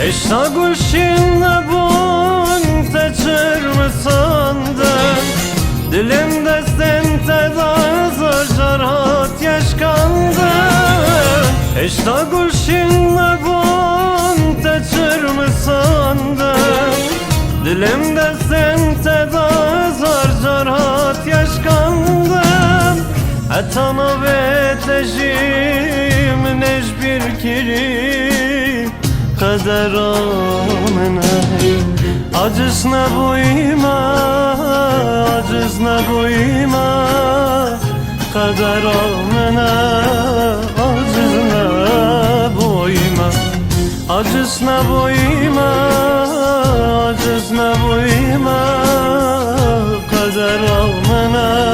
اشتاق شین نبون تچر مساندن دلم دستن تدازر جرات yaşkandın اشتاق شین نبون تچر مساندن دلم دستن تدازر جرات yaşkandın اتانا ve tejim nejbir kirim kader amına acısına boyuma acısına boyuma kader amına acısına boyuma acısına boyuma acısına boyuma kader amına